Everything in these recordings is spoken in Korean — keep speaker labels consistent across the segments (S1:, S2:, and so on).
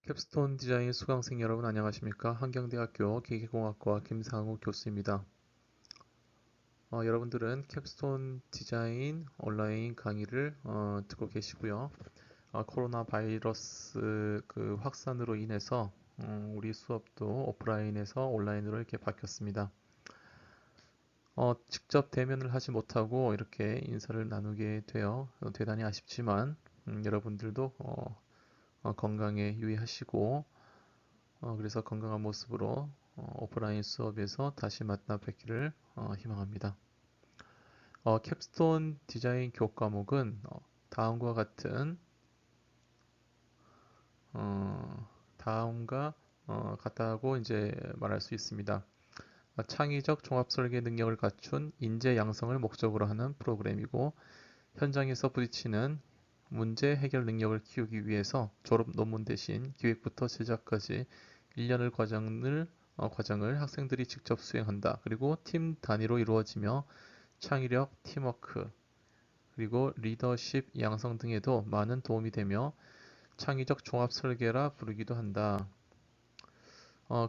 S1: 캡스톤 디자인 수강생 여러분 안녕하십니까? 한경대학교 기계공학과 김상우 교수입니다. 여러분들은 캡스톤 디자인 온라인 강의를 듣고 계시고요. 코로나 바이러스 그 확산으로 인해서 우리 수업도 오프라인에서 온라인으로 이렇게 바뀌었습니다. 직접 대면을 하지 못하고 이렇게 인사를 나누게 되어 대단히 아쉽지만 여러분들도 건강에 유의하시고 그래서 건강한 모습으로 오프라인 수업에서 다시 만나 뵙기를 희망합니다. 캡스톤 디자인 교과목은 다음과 같은 다음과 같다고 이제 말할 수 있습니다. 창의적 종합 설계 능력을 갖춘 인재 양성을 목적으로 하는 프로그램이고 현장에서 부딪히는 문제 해결 능력을 키우기 위해서 졸업 논문 대신 기획부터 제작까지 1년을 과정을 학생들이 직접 수행한다. 그리고 팀 단위로 이루어지며 창의력, 팀워크, 그리고 리더십 양성 등에도 많은 도움이 되며 창의적 종합 설계라 부르기도 한다.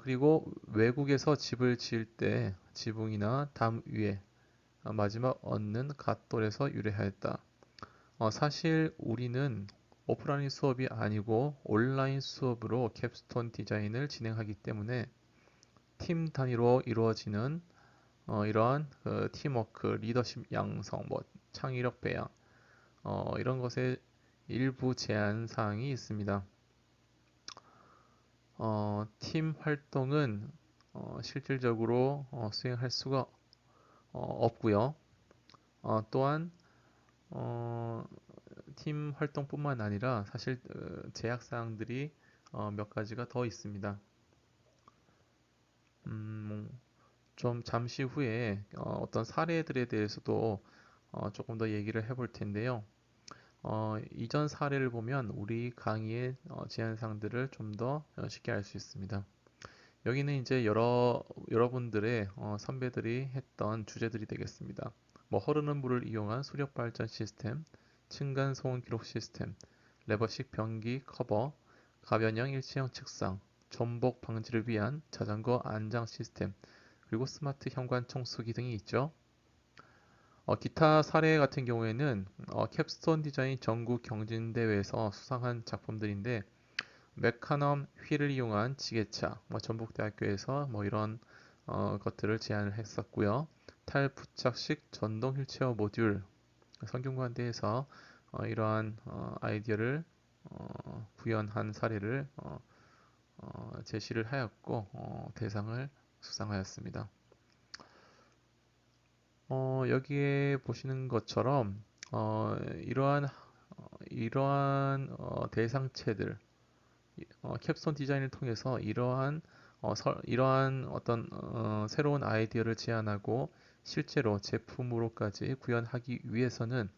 S1: 그리고 외국에서 집을 지을 때 지붕이나 담 위에 마지막 얻는 갓돌에서 유래하였다. 사실 우리는 오프라인 수업이 아니고 온라인 수업으로 캡스톤 디자인을 진행하기 때문에 팀 단위로 이루어지는 이러한 팀워크, 리더십 양성, 뭐 창의력 배양 이런 것에 일부 제한 사항이 있습니다. 팀 활동은 실질적으로 수행할 수가 없고요. 또한 어, 팀 활동뿐만 아니라 사실 제약 사항들이 몇 가지가 더 있습니다. 좀 잠시 후에 어떤 사례들에 대해서도 조금 더 얘기를 해볼 텐데요. 이전 사례를 보면 우리 강의의 제한 사항들을 좀 더 쉽게 알 수 있습니다. 여기는 이제 여러분들의 선배들이 했던 주제들이 되겠습니다. 뭐 흐르는 물을 이용한 수력 발전 시스템, 층간 소음 기록 시스템, 레버식 변기 커버, 가변형 일체형 책상, 전복 방지를 위한 자전거 안장 시스템, 그리고 스마트 현관 청소기 등이 있죠. 기타 사례 같은 경우에는 캡스톤 디자인 전국 경진대회에서 수상한 작품들인데 메카넘 휠을 이용한 지게차, 뭐 전북대학교에서 뭐 이런 것들을 제안을 했었고요. 탈부착식 전동 휠체어 모듈, 성균관대에서 이러한 아이디어를 구현한 사례를 제시를 하였고 대상을 수상하였습니다. 여기에 보시는 것처럼 이러한 대상체들 캡스톤 디자인을 통해서 이러한 어떤 새로운 아이디어를 제안하고 실제로 제품으로까지 구현하기 위해서는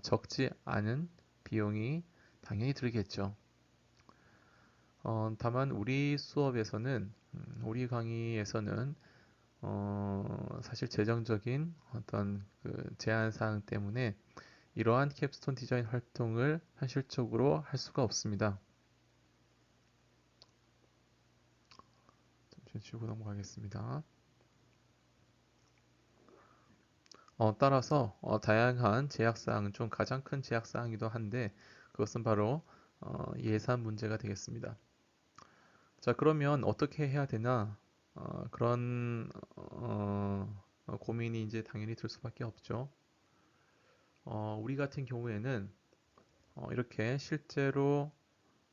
S1: 적지 않은 비용이 당연히 들겠죠. 다만 우리 강의에서는 사실 재정적인 어떤 그 제한 사항 때문에 이러한 캡스톤 디자인 활동을 현실적으로 할 수가 없습니다. 잠시 지우고 넘어가겠습니다. 따라서 다양한 제약사항 중 가장 큰 제약사항이기도 한데 그것은 바로 예산 문제가 되겠습니다. 자, 그러면 어떻게 해야 되나? 그런 고민이 이제 당연히 들 수밖에 없죠. 우리 같은 경우에는 이렇게 실제로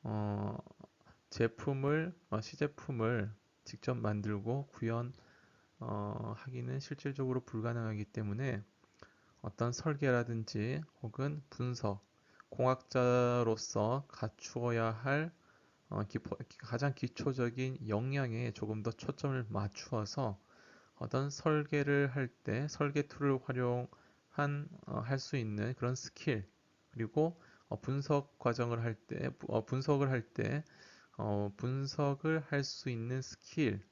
S1: 어, 시제품을 직접 만들고 하기는 실질적으로 불가능하기 때문에 어떤 설계라든지 혹은 분석, 공학자로서 갖추어야 할 가장 기초적인 역량에 조금 더 초점을 맞추어서 어떤 설계를 할 때 설계 툴을 할 수 있는 그런 스킬 그리고 분석 과정을 할 때 분석을 할 수 있는 스킬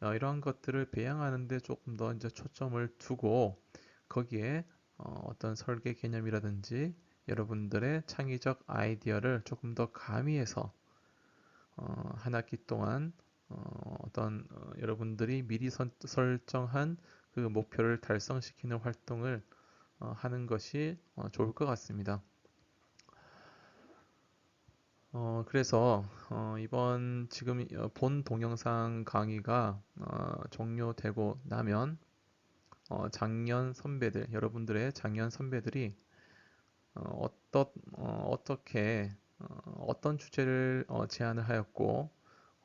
S1: 이러한 것들을 배양하는 데 조금 더 이제 초점을 두고 거기에 어떤 설계 개념이라든지 여러분들의 창의적 아이디어를 조금 더 가미해서 한 학기 동안 어떤 여러분들이 미리 설정한 그 목표를 달성시키는 활동을 하는 것이 좋을 것 같습니다. 그래서 이번 지금 본 동영상 강의가 종료되고 나면 작년 선배들, 여러분들의 작년 선배들이 어떻게 어떤 주제를 제안을 하였고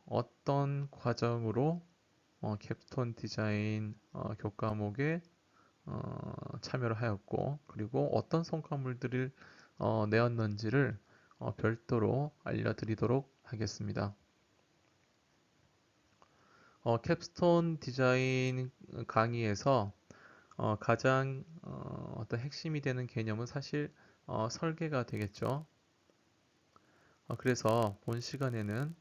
S1: 어떤 과정으로 캡스톤 디자인 교과목에 참여를 하였고 그리고 어떤 성과물들을 내었는지를 별도로 알려드리도록 하겠습니다. 캡스톤 디자인 강의에서 가장 어떤 핵심이 되는 개념은 사실 설계가 되겠죠. 그래서 본 시간에는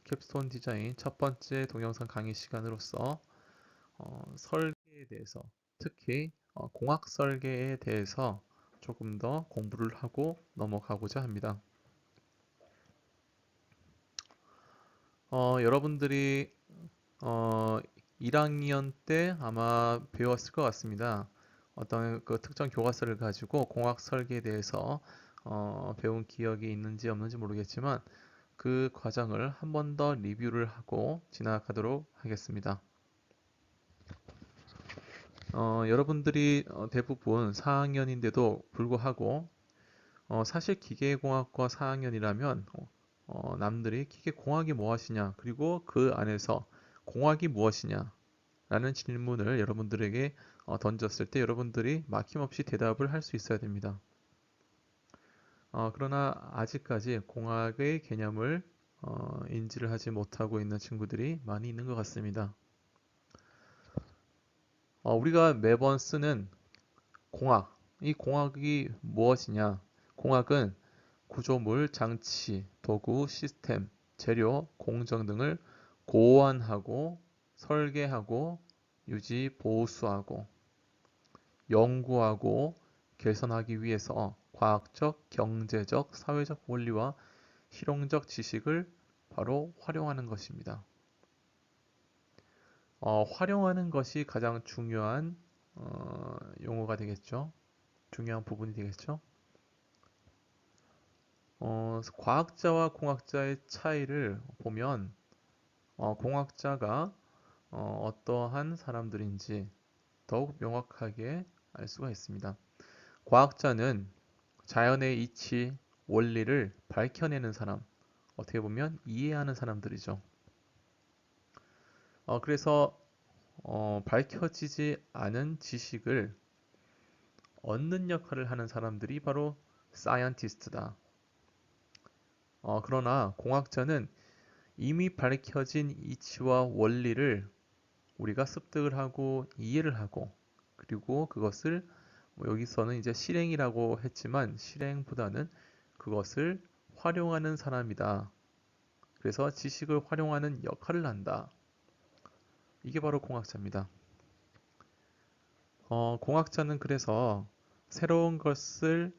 S1: 캡스톤 디자인 첫 번째 동영상 강의 시간으로서 설계에 대해서 특히 공학 설계에 대해서 조금 더 공부를 하고 넘어가고자 합니다. 여러분들이 1학년 때 아마 배웠을 것 같습니다. 어떤 그 특정 교과서를 가지고 공학 설계에 대해서 배운 기억이 있는지 없는지 모르겠지만 그 과정을 한 번 더 리뷰를 하고 지나가도록 하겠습니다. 여러분들이 대부분 4학년인데도 불구하고 사실 기계공학과 4학년이라면 남들이 기계공학이 무엇이냐 그리고 그 안에서 공학이 무엇이냐 라는 질문을 여러분들에게 던졌을 때 여러분들이 막힘없이 대답을 할 수 있어야 됩니다. 그러나 아직까지 공학의 개념을 인지를 하지 못하고 있는 친구들이 많이 있는 것 같습니다. 우리가 매번 쓰는 공학, 이 공학이 무엇이냐? 공학은 구조물, 장치, 도구, 시스템, 재료, 공정 등을 고안하고 설계하고 유지, 보수하고 연구하고 개선하기 위해서 과학적, 경제적, 사회적 원리와 실용적 지식을 바로 활용하는 것입니다. 활용하는 것이 가장 중요한 용어가 되겠죠. 중요한 부분이 되겠죠. 과학자와 공학자의 차이를 보면 공학자가 어떠한 사람들인지 더욱 명확하게 알 수가 있습니다. 과학자는 자연의 이치, 원리를 밝혀내는 사람, 어떻게 보면 이해하는 사람들이죠. 그래서 밝혀지지 않은 지식을 얻는 역할을 하는 사람들이 바로 사이언티스트다. 그러나 공학자는 이미 밝혀진 이치와 원리를 우리가 습득을 하고 이해를 하고 그리고 그것을 뭐 여기서는 이제 실행이라고 했지만 실행보다는 그것을 활용하는 사람이다. 그래서 지식을 활용하는 역할을 한다. 이게 바로 공학자입니다. 공학자는 그래서 새로운 것을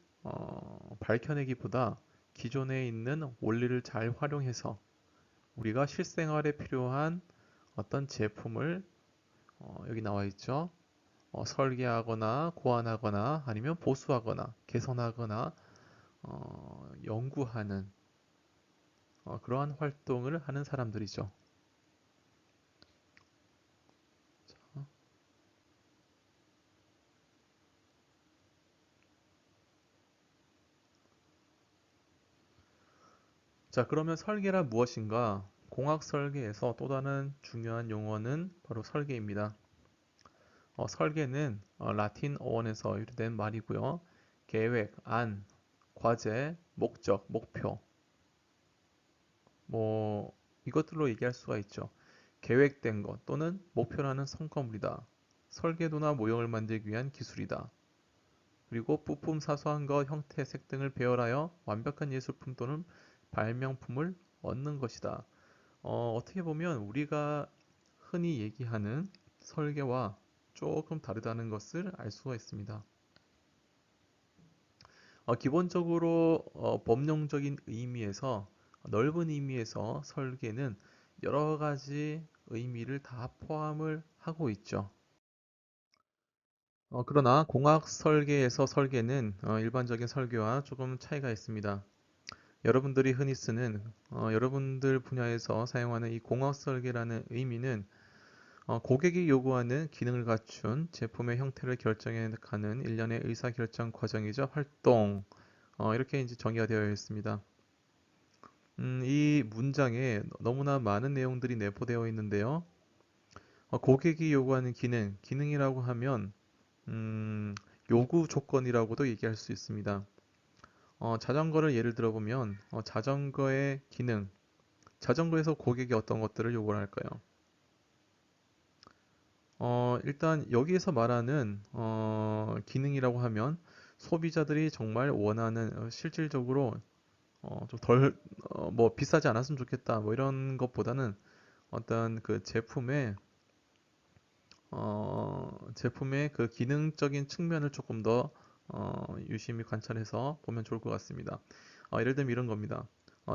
S1: 밝혀내기보다 기존에 있는 원리를 잘 활용해서 우리가 실생활에 필요한 어떤 제품을 여기 나와 있죠. 설계하거나 고안하거나 아니면 보수하거나 개선하거나 연구하는 그러한 활동을 하는 사람들이죠. 자, 그러면 설계란 무엇인가? 공학 설계에서 또 다른 중요한 용어는 바로 설계입니다. 설계는 라틴 어원에서 유래된 말이고요. 계획, 안, 과제, 목적, 목표, 뭐 이것들로 얘기할 수가 있죠. 계획된 것 또는 목표라는 성과물이다. 설계도나 모형을 만들기 위한 기술이다. 그리고 부품 사소한 것, 형태, 색 등을 배열하여 완벽한 예술품 또는 발명품을 얻는 것이다. 어떻게 보면 우리가 흔히 얘기하는 설계와 조금 다르다는 것을 알 수가 있습니다. 기본적으로 법령적인 의미에서 넓은 의미에서 설계는 여러 가지 의미를 다 포함을 하고 있죠. 그러나 공학 설계에서 설계는 일반적인 설계와 조금 차이가 있습니다. 여러분들이 흔히 쓰는 여러분들 분야에서 사용하는 이 공학 설계라는 의미는 고객이 요구하는 기능을 갖춘 제품의 형태를 결정해가는 일련의 의사결정 과정이죠. 활동. 이렇게 이제 정의가 되어 있습니다. 이 문장에 너무나 많은 내용들이 내포되어 있는데요. 고객이 요구하는 기능이라고 하면 요구 조건이라고도 얘기할 수 있습니다. 자전거를 예를 들어보면 자전거의 기능, 자전거에서 고객이 어떤 것들을 요구를 할까요? 일단 여기에서 말하는 기능이라고 하면 소비자들이 정말 원하는 실질적으로 좀 덜, 뭐 비싸지 않았으면 좋겠다 뭐 이런 것보다는 어떤 그 제품의 그 기능적인 측면을 조금 더 유심히 관찰해서 보면 좋을 것 같습니다. 예를 들면 이런 겁니다.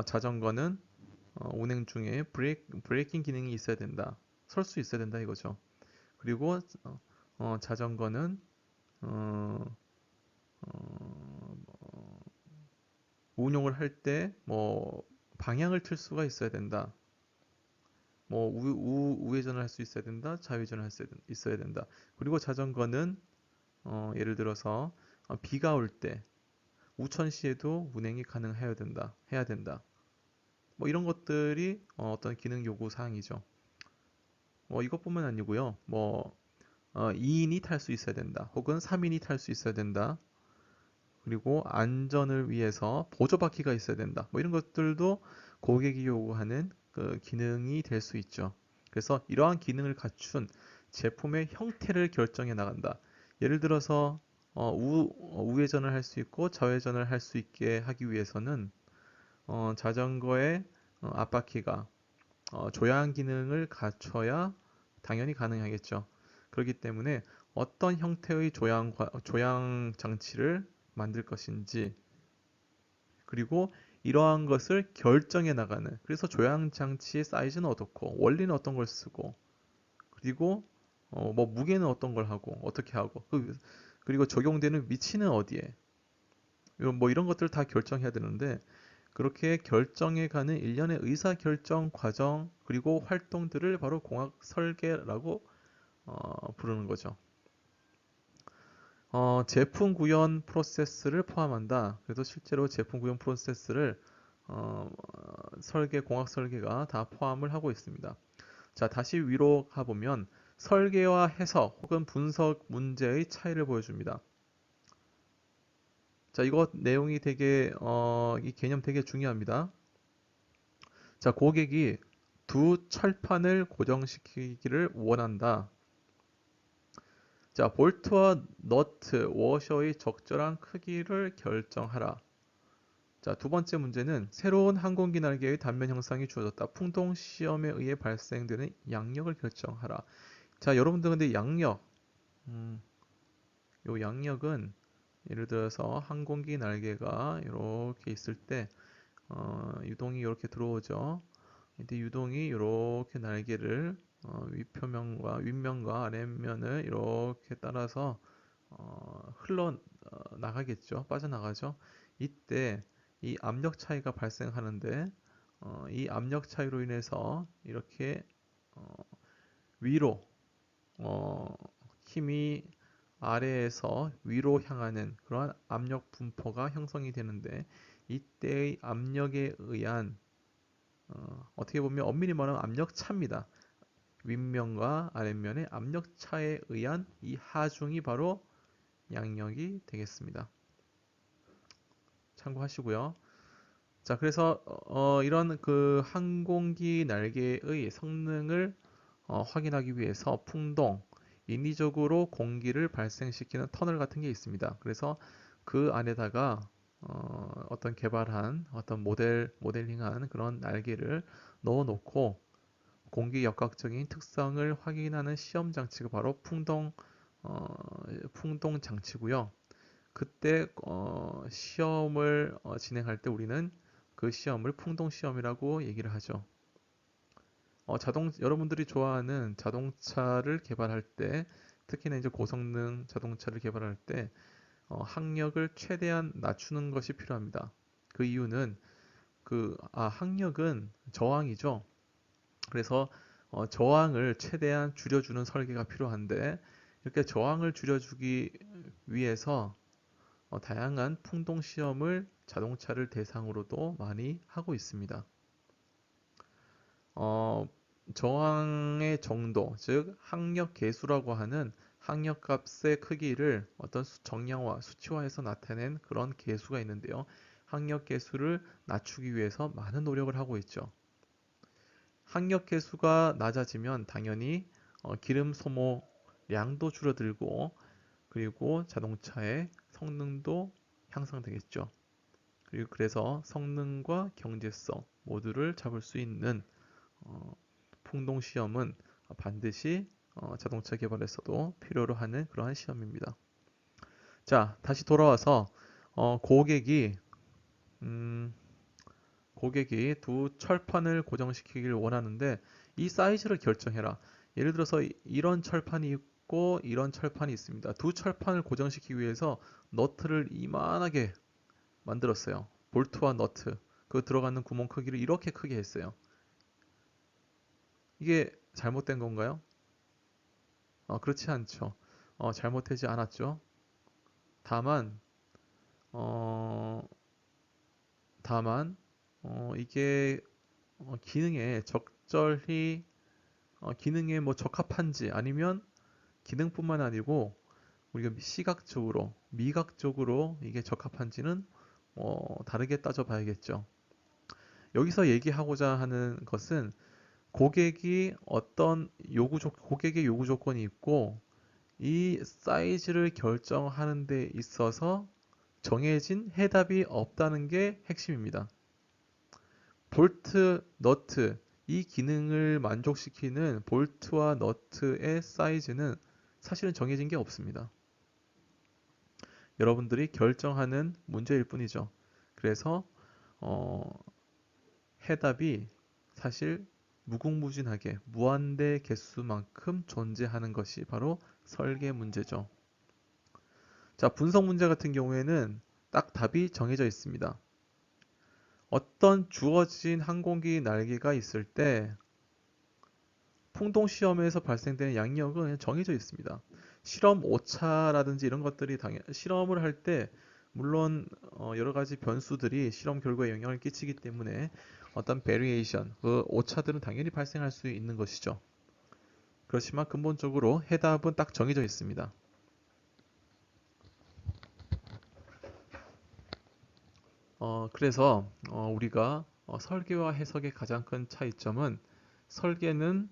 S1: 자전거는 운행 중에 브레이킹 기능이 있어야 된다. 설 수 있어야 된다 이거죠. 그리고 자전거는 어, 어, 운용을 할 때 뭐 방향을 틀 수가 있어야 된다. 뭐 우회전을 할 수 있어야 된다. 좌회전을 할 수 있어야 된다. 그리고 자전거는 예를 들어서 비가 올 때 우천시에도 운행이 가능해야 된다. 해야 된다. 뭐 이런 것들이 어떤 기능 요구 사항이죠. 뭐 이것뿐만 아니고요. 뭐 2인이 탈 수 있어야 된다. 혹은 3인이 탈 수 있어야 된다. 그리고 안전을 위해서 보조바퀴가 있어야 된다. 뭐 이런 것들도 고객이 요구하는 그 기능이 될 수 있죠. 그래서 이러한 기능을 갖춘 제품의 형태를 결정해 나간다. 예를 들어서 우회전을 할 수 있고 좌회전을 할 수 있게 하기 위해서는 자전거의 앞바퀴가 조향 기능을 갖춰야 당연히 가능하겠죠. 그렇기 때문에 어떤 형태의 조향 장치를 만들 것인지, 그리고 이러한 것을 결정해 나가는, 그래서 조향 장치의 사이즈는 어떻고, 원리는 어떤 걸 쓰고, 그리고 뭐 무게는 어떤 걸 하고, 어떻게 하고, 그리고 적용되는 위치는 어디에, 뭐 이런 것들을 다 결정해야 되는데, 그렇게 결정해가는 일련의 의사결정 과정, 그리고 활동들을 바로 공학 설계라고 부르는 거죠. 제품 구현 프로세스를 포함한다. 그래서 실제로 제품 구현 프로세스를 공학 설계가 다 포함을 하고 있습니다. 자, 다시 위로 가보면 설계와 해석 혹은 분석 문제의 차이를 보여줍니다. 자, 이 개념 되게 중요합니다. 자, 고객이 두 철판을 고정시키기를 원한다. 자, 볼트와 너트, 워셔의 적절한 크기를 결정하라. 자, 두 번째 문제는 새로운 항공기 날개의 단면 형상이 주어졌다. 풍동 시험에 의해 발생되는 양력을 결정하라. 자, 여러분들 근데 음, 요 양력은 예를 들어서 항공기 날개가 이렇게 있을 때 유동이 이렇게 들어오죠. 근데 유동이 이렇게 날개를 위표면과 윗면과 아랫면을 이렇게 따라서 흘러 나가겠죠. 빠져나가죠. 이때 이 압력 차이가 발생하는데 이 압력 차이로 인해서 이렇게 어, 위로 어, 힘이 아래에서 위로 향하는 그러한 압력 분포가 형성이 되는데 이때의 압력에 의한 어떻게 보면 엄밀히 말하면 압력 차입니다. 윗면과 아랫면의 압력 차에 의한 이 하중이 바로 양력이 되겠습니다. 참고하시고요. 자, 그래서 이런 그 항공기 날개의 성능을 확인하기 위해서 풍동, 인위적으로 공기를 발생시키는 터널 같은 게 있습니다. 그래서 그 안에다가 어떤 개발한 어떤 모델링한 그런 날개를 넣어 놓고 공기 역학적인 특성을 확인하는 시험 장치가 바로 어, 풍동 장치고요. 그때 시험을 진행할 때 우리는 그 시험을 풍동시험이라고 얘기를 하죠. 여러분들이 좋아하는 자동차를 개발할 때, 특히나 이제 고성능 자동차를 개발할 때, 항력을 최대한 낮추는 것이 필요합니다. 그 이유는 항력은 저항이죠. 그래서 저항을 최대한 줄여주는 설계가 필요한데, 이렇게 저항을 줄여주기 위해서 다양한 풍동 시험을 자동차를 대상으로도 많이 하고 있습니다. 어, 저항의 정도, 즉 항력 계수라고 하는 항력 값의 크기를 어떤 정량화, 수치화해서 나타낸 그런 계수가 있는데요. 항력 계수를 낮추기 위해서 많은 노력을 하고 있죠. 항력 계수가 낮아지면 당연히 기름 소모량도 줄어들고 그리고 자동차의 성능도 향상되겠죠. 그리고 그래서 성능과 경제성 모두를 잡을 수 있는 풍동 시험은 반드시 자동차 개발에서도 필요로 하는 그러한 시험입니다. 자, 다시 돌아와서 고객이 음, 고객이 두 철판을 고정시키기를 원하는데 이 사이즈를 결정해라. 예를 들어서 이런 철판이 있고 이런 철판이 있습니다. 두 철판을 고정시키기 위해서 너트를 이만하게 만들었어요. 볼트와 너트, 그 들어가는 구멍 크기를 이렇게 크게 했어요. 이게 잘못된 건가요? 그렇지 않죠. 잘못되지 않았죠. 다만, 어, 다만, 이게 기능에 적절히, 기능에 뭐 적합한지 아니면 기능뿐만 아니고 우리가 시각적으로, 미각적으로 이게 적합한지는 다르게 따져봐야겠죠. 여기서 얘기하고자 하는 것은 고객의 요구 조건이 있고 이 사이즈를 결정하는 데 있어서 정해진 해답이 없다는 게 핵심입니다. 볼트, 너트, 이 기능을 만족시키는 볼트와 너트의 사이즈는 사실은 정해진 게 없습니다. 여러분들이 결정하는 문제일 뿐이죠. 그래서 어, 해답이 사실 무궁무진하게 무한대 개수만큼 존재하는 것이 바로 설계 문제죠. 자, 분석 문제 같은 경우에는 딱 답이 정해져 있습니다. 어떤 주어진 항공기 날개가 있을 때 풍동 시험에서 발생되는 양력은 정해져 있습니다. 실험 오차라든지 이런 것들이 실험을 할 때 물론 여러 가지 변수들이 실험 결과에 영향을 끼치기 때문에 어떤 베리에이션, 그 오차들은 당연히 발생할 수 있는 것이죠. 그렇지만 근본적으로 해답은 딱 정해져 있습니다. 그래서 우리가 설계와 해석의 가장 큰 차이점은 설계는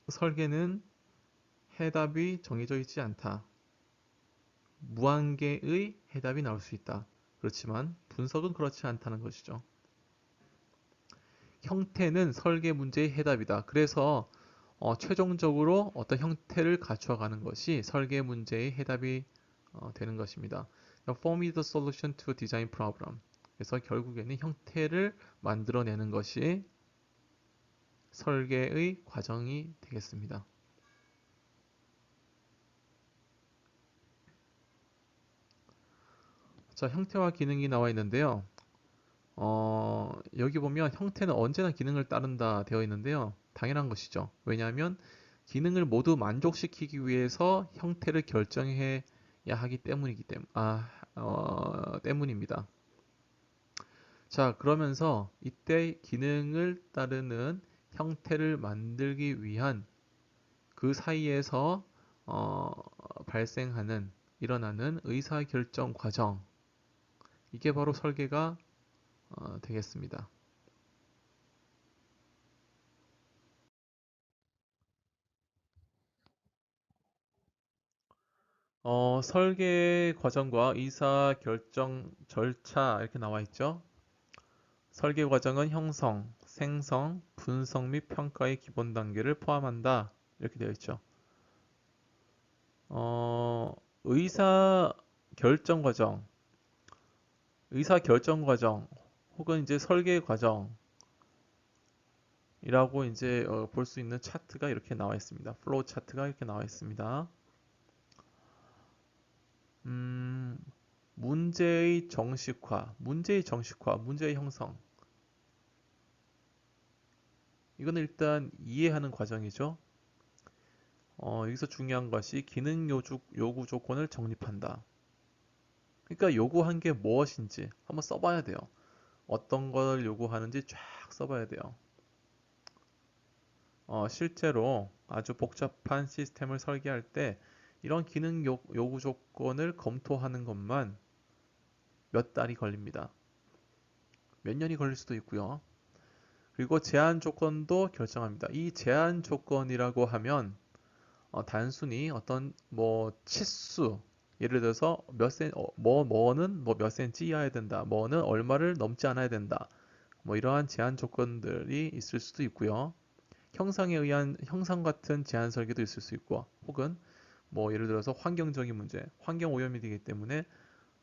S1: 설계는 해답이 정해져 있지 않다. 무한개의 해답이 나올 수 있다. 그렇지만 분석은 그렇지 않다는 것이죠. 형태는 설계 문제의 해답이다. 그래서 최종적으로 어떤 형태를 갖춰가는 것이 설계 문제의 해답이 되는 것입니다. Form is the solution to a design problem. 그래서 결국에는 형태를 만들어내는 것이 설계의 과정이 되겠습니다. 자, 형태와 기능이 나와 있는데요. 여기 보면 형태는 언제나 기능을 따른다 되어 있는데요. 당연한 것이죠. 왜냐하면 기능을 모두 만족시키기 위해서 형태를 결정해야 하기 때문입니다. 자, 그러면서 이때 기능을 따르는 형태를 만들기 위한 그 사이에서 어, 일어나는 의사결정 과정, 이게 바로 설계가 되겠습니다. 설계 과정과 의사 결정 절차 이렇게 나와 있죠. 설계 과정은 형성, 생성, 분석 및 평가의 기본 단계를 포함한다. 이렇게 되어 있죠. 어, 의사 결정 과정, 의사 결정 과정 혹은 이제 설계 과정이라고 이제 볼 수 있는 차트가 이렇게 나와 있습니다. 플로우 차트가 이렇게 나와 있습니다. 음, 문제의 정식화, 문제의 형성. 이거는 일단 이해하는 과정이죠. 여기서 중요한 것이 기능 요구 조건을 정립한다. 그러니까 요구한 게 무엇인지 한번 써봐야 돼요. 어떤 걸 요구하는지 쫙 써봐야 돼요. 실제로 아주 복잡한 시스템을 설계할 때 이런 기능 요구 조건을 검토하는 것만 몇 달이 걸립니다. 몇 년이 걸릴 수도 있고요. 그리고 제한 조건도 결정합니다. 이 제한 조건이라고 하면 단순히 어떤 뭐 치수, 예를 들어서 뭐는 뭐 몇 센치 이하야 된다. 뭐는 얼마를 넘지 않아야 된다. 뭐 이러한 제한 조건들이 있을 수도 있고요. 형상에 의한 형상 같은 제한 설계도 있을 수 있고, 혹은 뭐 예를 들어서 환경적인 문제, 환경 오염이 되기 때문에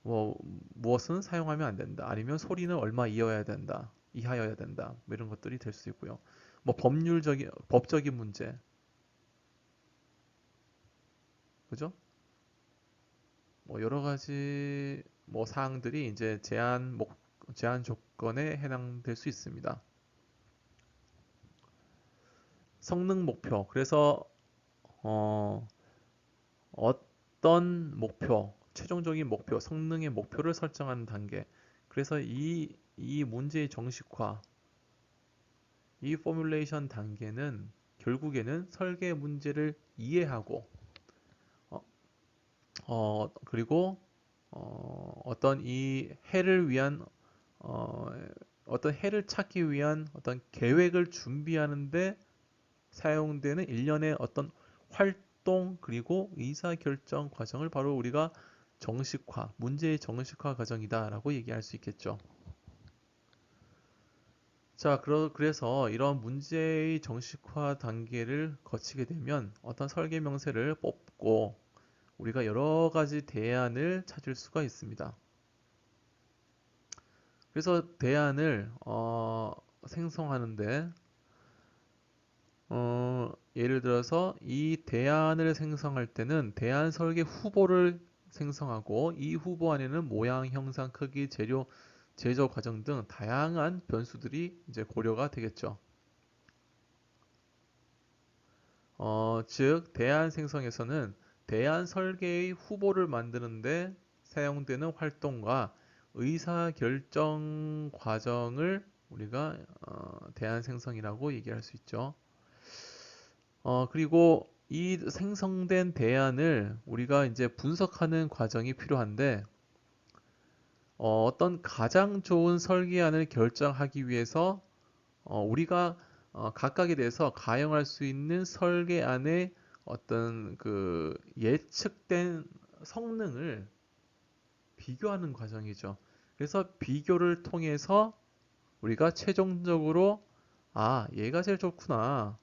S1: 뭐 무엇은 사용하면 안 된다. 아니면 소리는 얼마 이하여야 된다. 뭐 이런 것들이 될 수 있고요. 뭐 법적인 문제, 그죠? 뭐 여러 가지 뭐 사항들이 이제 제한 조건에 해당될 수 있습니다. 성능 목표. 그래서 어, 어떤 최종적인 목표, 성능의 목표를 설정하는 단계. 그래서 이 문제의 정식화, 이 포뮬레이션 단계는 결국에는 설계 문제를 이해하고, 어, 그리고 어떤 이 해를 위한 어, 어떤 해를 찾기 위한 어떤 계획을 준비하는데 사용되는 일련의 어떤 활동 그리고 의사결정 과정을 바로 우리가 문제의 정식화 과정이다라고 얘기할 수 있겠죠. 자, 그래서 이런 문제의 정식화 단계를 거치게 되면 어떤 설계 명세를 뽑고 우리가 여러 가지 대안을 찾을 수가 있습니다. 그래서 대안을 생성하는데 예를 들어서 이 대안을 생성할 때는 대안 설계 후보를 생성하고 이 후보 안에는 모양, 형상, 크기, 재료, 제조 과정 등 다양한 변수들이 이제 고려가 되겠죠. 즉 대안 생성에서는 대안 설계의 후보를 만드는데 사용되는 활동과 의사 결정 과정을 우리가 대안 생성이라고 얘기할 수 있죠. 그리고 이 생성된 대안을 우리가 이제 분석하는 과정이 필요한데, 어떤 가장 좋은 설계안을 결정하기 위해서 우리가 각각에 대해서 가용할 수 있는 설계안의 어떤 그 예측된 성능을 비교하는 과정이죠. 그래서 비교를 통해서 우리가 최종적으로 얘가 제일 좋구나.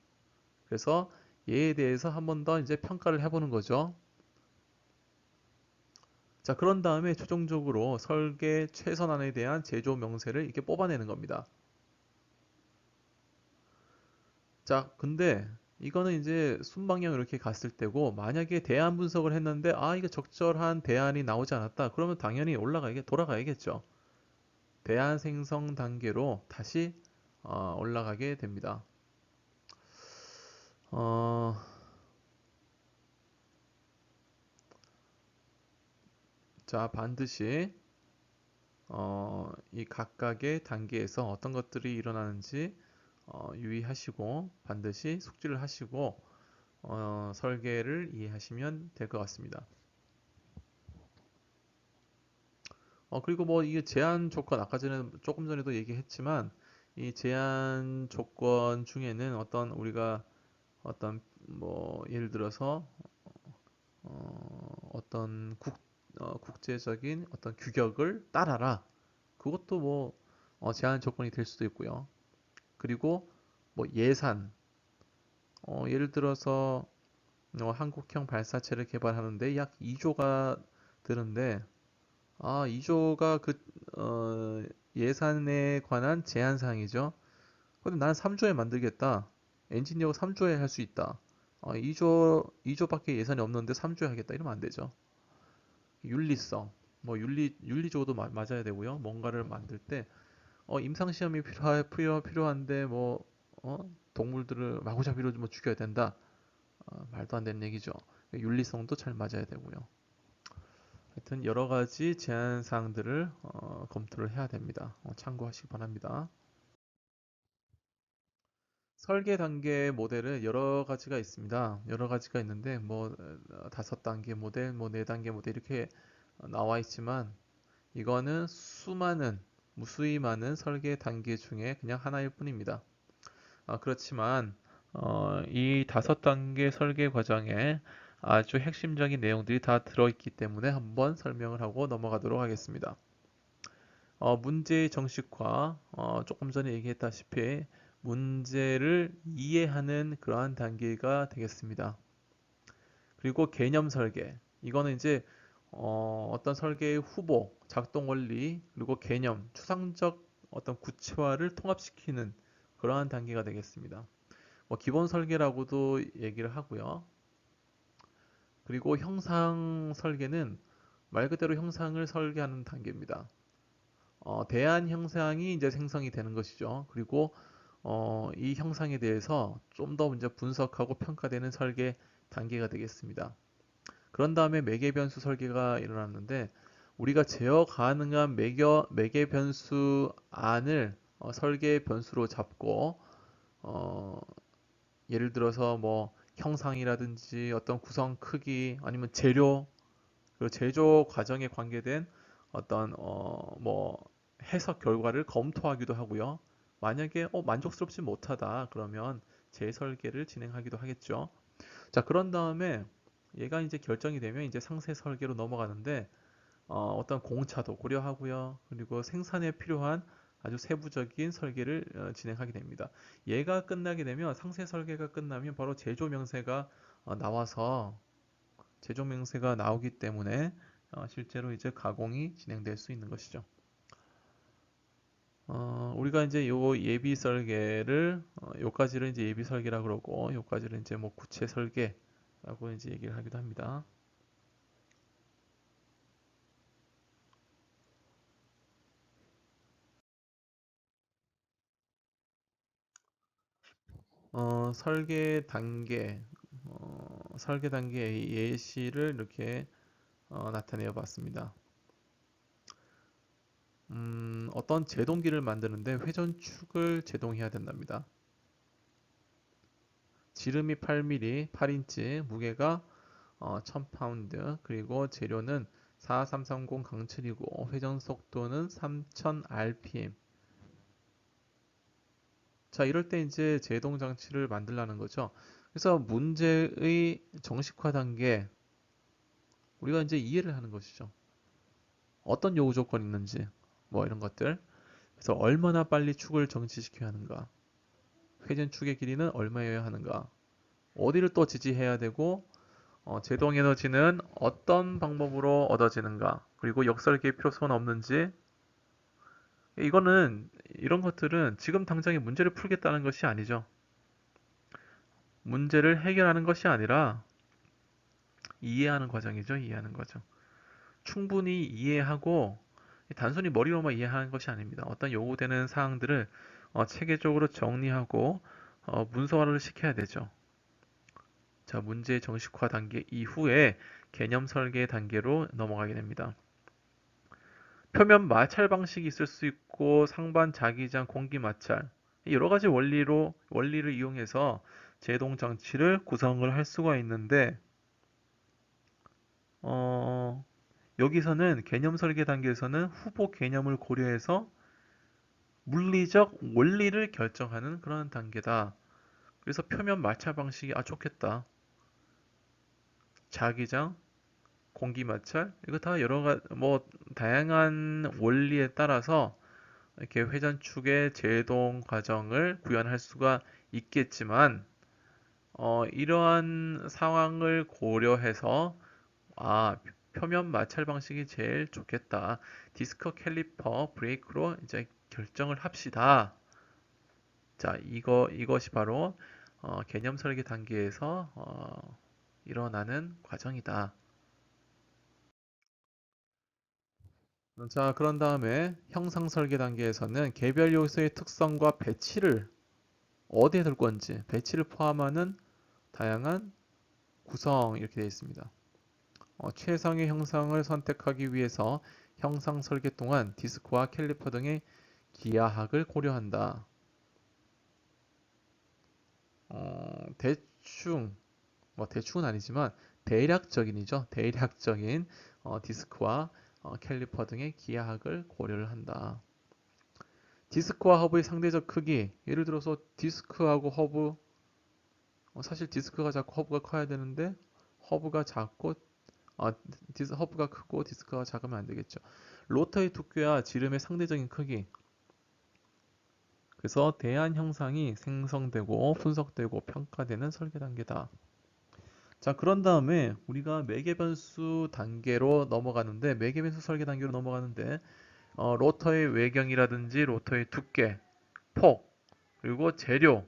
S1: 그래서 얘에 대해서 한 번 더 이제 평가를 해보는 거죠. 자, 그런 다음에 최종적으로 설계 최선안에 대한 제조 명세를 이렇게 뽑아내는 겁니다. 자, 근데 이거는 이제 순방향 이렇게 갔을 때고 만약에 대안 분석을 했는데 이거 적절한 대안이 나오지 않았다. 그러면 당연히 돌아가야겠죠. 대안 생성 단계로 다시 올라가게 됩니다. 어, 자, 반드시 이 각각의 단계에서 어떤 것들이 일어나는지 유의하시고 반드시 숙지를 하시고 설계를 이해하시면 될 것 같습니다. 그리고 뭐 이게 제한 조건 아까 전에 조금 전에도 얘기했지만 이 제한 조건 중에는 우리가 어떤 뭐 예를 들어서 어떤 국제적인 어떤 규격을 따라라. 그것도 뭐 제한 조건이 될 수도 있고요. 그리고 뭐 예산, 예를 들어서 한국형 발사체를 개발하는데 약 2조가 드는데 2조가 예산에 관한 제한 사항이죠. 근데 나는 3조에 만들겠다. 엔지니어가 3조에 할 수 있다. 2조밖에 예산이 없는데 3조에 하겠다. 이러면 안 되죠. 윤리성, 뭐 윤리적으로도 맞아야 되고요. 뭔가를 만들 때 임상 시험이 필요한데 뭐 동물들을 마구잡이로 뭐 죽여야 된다. 말도 안 되는 얘기죠. 윤리성도 잘 맞아야 되고요. 하여튼 여러 가지 제한 사항들을 검토를 해야 됩니다. 참고하시기 바랍니다. 설계 단계 모델은 여러 가지가 있습니다. 여러 가지가 있는데 뭐 5단계 모델, 뭐 4단계 모델 이렇게 나와 있지만 이거는 무수히 많은 설계 단계 중에 그냥 하나일 뿐입니다. 그렇지만 이 5단계 설계 과정에 아주 핵심적인 내용들이 다 들어있기 때문에 한번 설명을 하고 넘어가도록 하겠습니다. 문제의 정식화, 조금 전에 얘기했다시피 문제를 이해하는 그러한 단계가 되겠습니다. 그리고 개념 설계, 이거는 이제 어떤 설계의 후보, 작동 원리, 그리고 개념, 추상적 어떤 구체화를 통합시키는 그러한 단계가 되겠습니다. 기본 설계라고도 얘기를 하고요. 그리고 형상 설계는 말 그대로 형상을 설계하는 단계입니다. 대안 형상이 이제 생성이 되는 것이죠. 그리고 이 형상에 대해서 좀 더 이제 분석하고 평가되는 설계 단계가 되겠습니다. 그런 다음에 매개 변수 설계가 일어났는데 우리가 제어 가능한 매개 변수 안을 설계 변수로 잡고 어, 예를 들어서 뭐 형상이라든지 어떤 구성 크기 아니면 재료 그리고 제조 과정에 관계된 어떤 뭐 해석 결과를 검토하기도 하고요. 만약에 만족스럽지 못하다 그러면 재설계를 진행하기도 하겠죠. 자, 그런 다음에 얘가 이제 결정이 되면 이제 상세 설계로 넘어가는데 어떤 공차도 고려하고요. 그리고 생산에 필요한 아주 세부적인 설계를 진행하게 됩니다. 얘가 끝나게 되면 상세 설계가 끝나면 바로 제조 명세가 나와서 제조 명세가 나오기 때문에 실제로 이제 가공이 진행될 수 있는 것이죠. 우리가 이제 요 예비 설계를 요까지를 이제 예비 설계라고 그러고 요까지를 이제 뭐 구체 설계라고 이제 얘기를 하기도 합니다. 설계 단계 예시를 이렇게 나타내어 봤습니다. 어떤 제동기를 만드는데 회전축을 제동해야 된답니다. 지름이 8mm, 8인치, 무게가 1000파운드, 그리고 재료는 4330 강철이고 회전 속도는 3000 rpm. 자, 이럴 때 이제 제동 장치를 만들라는 거죠. 그래서 문제의 정식화 단계 우리가 이제 이해를 하는 것이죠. 어떤 요구 조건이 있는지 뭐 이런 것들. 그래서 얼마나 빨리 축을 정지시켜야 하는가? 회전 축의 길이는 얼마여야 하는가? 어디를 또 지지해야 되고 제동 에너지는 어떤 방법으로 얻어지는가? 그리고 역설계의 필요성은 없는지 이거는 이런 것들은 지금 당장에 문제를 풀겠다는 것이 아니죠. 문제를 해결하는 것이 아니라 이해하는 과정이죠. 이해하는 과정. 충분히 이해하고 단순히 머리로만 이해하는 것이 아닙니다. 어떤 요구되는 사항들을 체계적으로 정리하고 문서화를 시켜야 되죠. 자, 문제 정식화 단계 이후에 개념 설계 단계로 넘어가게 됩니다. 표면 마찰 방식이 있을 수 있고 상반 자기장 공기 마찰 여러 가지 원리를 이용해서 제동 장치를 구성을 할 수가 있는데 어, 여기서는 개념 설계 단계에서는 후보 개념을 고려해서 물리적 원리를 결정하는 그런 단계다. 그래서 표면 마찰 방식이 좋겠다. 자기장, 공기 마찰 이거 다 뭐 다양한 원리에 따라서 이렇게 회전축의 제동 과정을 구현할 수가 있겠지만 이러한 상황을 고려해서 아 표면 마찰 방식이 제일 좋겠다. 디스크 캘리퍼 브레이크로 이제 결정을 합시다. 자, 이것이 바로 개념 설계 단계에서 일어나는 과정이다. 자, 그런 다음에 형상 설계 단계에서는 개별 요소의 특성과 배치를 어디에 둘 건지, 배치를 포함하는 다양한 구성 이렇게 되어 있습니다. 최상의 형상을 선택하기 위해서 형상 설계 동안 디스크와 캘리퍼 등의 기하학을 고려한다. 대충, 뭐 대충은 아니지만 대략적인이죠. 대략적인 디스크와 캘리퍼 등의 기하학을 고려를 한다. 디스크와 허브의 상대적 크기, 예를 들어서 디스크하고 허브, 사실 디스크가 작고 허브가 커야 되는데 허브가 작고 허브가 크고 디스크가 작으면 안 되겠죠. 로터의 두께와 지름의 상대적인 크기. 그래서 대안 형상이 생성되고 분석되고 평가되는 설계 단계다. 자, 그런 다음에 우리가 매개 변수 단계로 넘어가는데 매개 변수 설계 단계로 넘어가는데 로터의 외경이라든지 로터의 두께, 폭, 그리고 재료,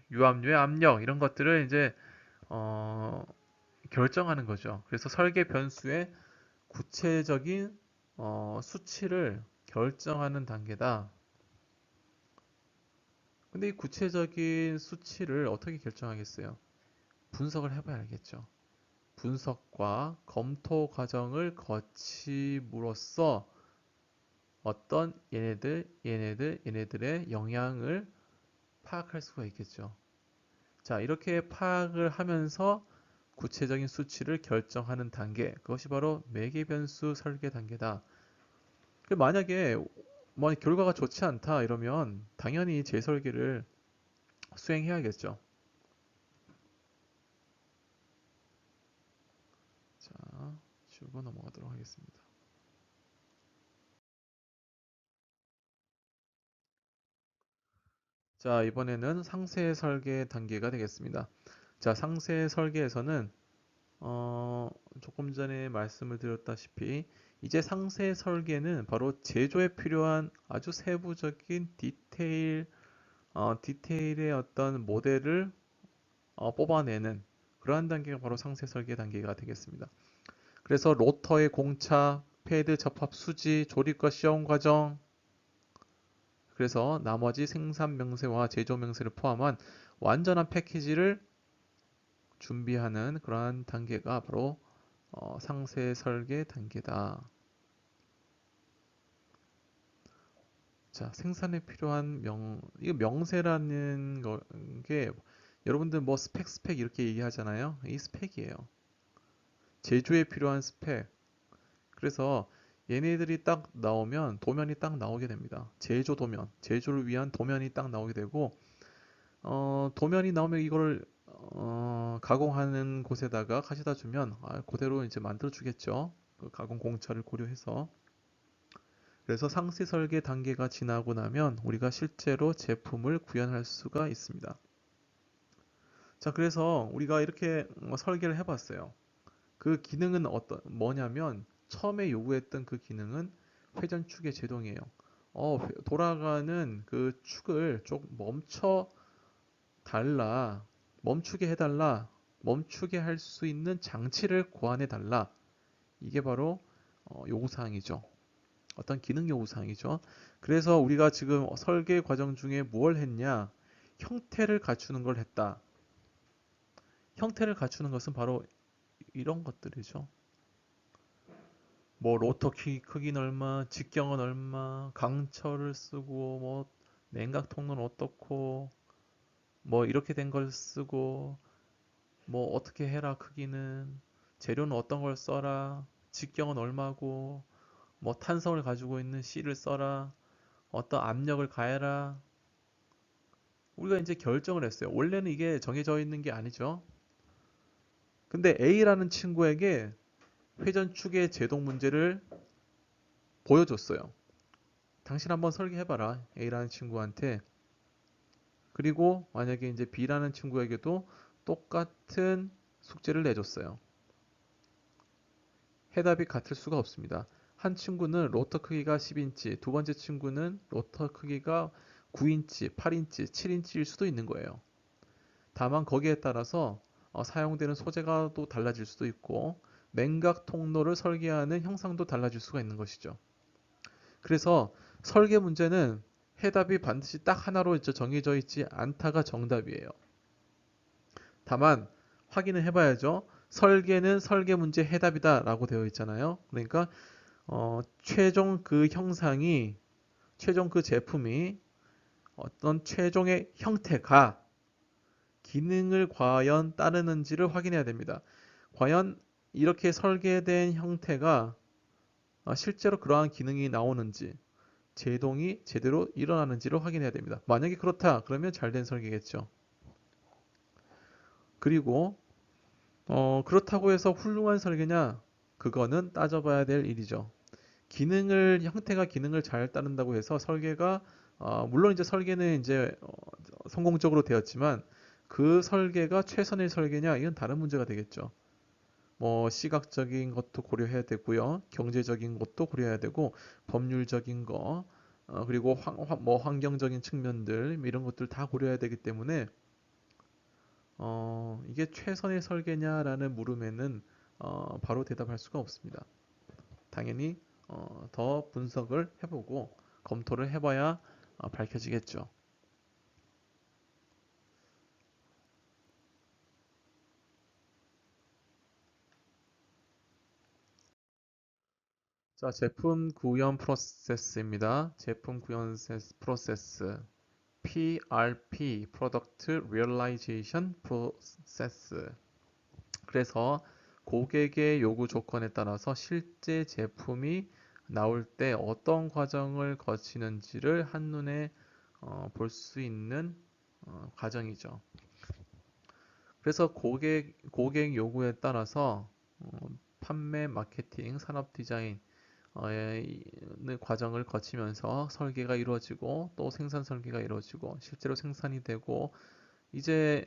S1: 유압류의 압력 이런 것들을 이제 어, 결정하는 거죠. 그래서 설계 변수의 구체적인 수치를 결정하는 단계다. 근데 이 구체적인 수치를 어떻게 결정하겠어요? 분석을 해봐야 알겠죠. 분석과 검토 과정을 거침으로써 어떤 얘네들의 영향을 파악할 수가 있겠죠. 자, 이렇게 파악을 하면서 구체적인 수치를 결정하는 단계, 그것이 바로 매개변수 설계 단계다. 만약에 뭐 결과가 좋지 않다 이러면 당연히 재설계를 수행해야겠죠. 자, 지우고 넘어가도록 하겠습니다. 자, 이번에는 상세 설계 단계가 되겠습니다. 자, 상세 설계에서는 조금 전에 말씀을 드렸다시피 이제 상세 설계는 바로 제조에 필요한 아주 세부적인 디테일의 어떤 모델을 뽑아내는 그러한 단계가 바로 상세 설계 단계가 되겠습니다. 그래서 로터의 공차, 패드 접합 수지, 조립과 시험 과정, 그래서 나머지 생산 명세와 제조 명세를 포함한 완전한 패키지를 준비하는 그러한 단계가 바로 상세 설계 단계다. 자, 생산에 필요한 이거 명세라는 게 여러분들 뭐 스펙 이렇게 얘기하잖아요. 이 스펙이에요. 제조에 필요한 스펙. 그래서 얘네들이 딱 나오면 도면이 딱 나오게 됩니다. 제조 도면, 제조를 위한 도면이 딱 나오게 되고 도면이 나오면 이걸 가공하는 곳에다가 가져다 주면 그대로 이제 만들어 주겠죠. 그 가공 공차를 고려해서. 그래서 상세 설계 단계가 지나고 나면 우리가 실제로 제품을 구현할 수가 있습니다. 자, 그래서 우리가 이렇게 설계를 해봤어요. 그 기능은 뭐냐면 처음에 요구했던 그 기능은 회전축의 제동이에요. 돌아가는 그 축을 좀 멈추게 해달라, 멈추게 할 수 있는 장치를 고안해달라. 이게 바로 요구사항이죠. 어떤 기능 요구사항이죠. 그래서 우리가 지금 설계 과정 중에 뭘 했냐? 형태를 갖추는 걸 했다. 형태를 갖추는 것은 바로 이런 것들이죠. 뭐 로터 크기는 얼마, 직경은 얼마, 강철을 쓰고 뭐 냉각 통로는 어떻고 뭐 이렇게 된 걸 쓰고 뭐 어떻게 해라 크기는 재료는 어떤 걸 써라 직경은 얼마고 뭐 탄성을 가지고 있는 C를 써라 어떤 압력을 가해라 우리가 이제 결정을 했어요. 원래는 이게 정해져 있는 게 아니죠. 근데 A라는 친구에게 회전축의 제동 문제를 보여줬어요. 당신 한번 설계해봐라. A라는 친구한테. 그리고 만약에 이제 B라는 친구에게도 똑같은 숙제를 내줬어요. 해답이 같을 수가 없습니다. 한 친구는 로터 크기가 10인치, 두 번째 친구는 로터 크기가 9인치, 8인치, 7인치일 수도 있는 거예요. 다만 거기에 따라서 사용되는 소재가 또 달라질 수도 있고 냉각 통로를 설계하는 형상도 달라질 수가 있는 것이죠. 그래서 설계 문제는 해답이 반드시 딱 하나로 정해져 있지 않다가 정답이에요. 다만 확인을 해봐야죠. 설계는 설계 문제 해답이다 라고 되어 있잖아요. 그러니까 최종 그 형상이 최종 그 제품이 어떤 최종의 형태가 기능을 과연 따르는지를 확인해야 됩니다. 과연 이렇게 설계된 형태가 실제로 그러한 기능이 나오는지 제동이 제대로 일어나는지를 확인해야 됩니다. 만약에 그렇다 그러면 잘된 설계겠죠. 그리고 그렇다고 해서 훌륭한 설계냐? 그거는 따져봐야 될 일이죠. 형태가 기능을 잘 따른다고 해서 설계가 물론 이제 설계는 이제 성공적으로 되었지만 그 설계가 최선의 설계냐? 이건 다른 문제가 되겠죠. 뭐 시각적인 것도 고려해야 되고요. 경제적인 것도 고려해야 되고 법률적인 거 그리고 뭐 환경적인 측면들 이런 것들 다 고려해야 되기 때문에 이게 최선의 설계냐라는 물음에는 바로 대답할 수가 없습니다. 당연히 더 분석을 해보고 검토를 해봐야 밝혀지겠죠. 자, 제품 구현 프로세스입니다. 제품 구현 프로세스 PRP, Product Realization Process. 그래서 고객의 요구 조건에 따라서 실제 제품이 나올 때 어떤 과정을 거치는지를 한눈에 볼 수 있는 과정이죠. 그래서 고객 요구에 따라서 판매, 마케팅, 산업 디자인 의 과정을 거치면서 설계가 이루어지고 또 생산 설계가 이루어지고 실제로 생산이 되고 이제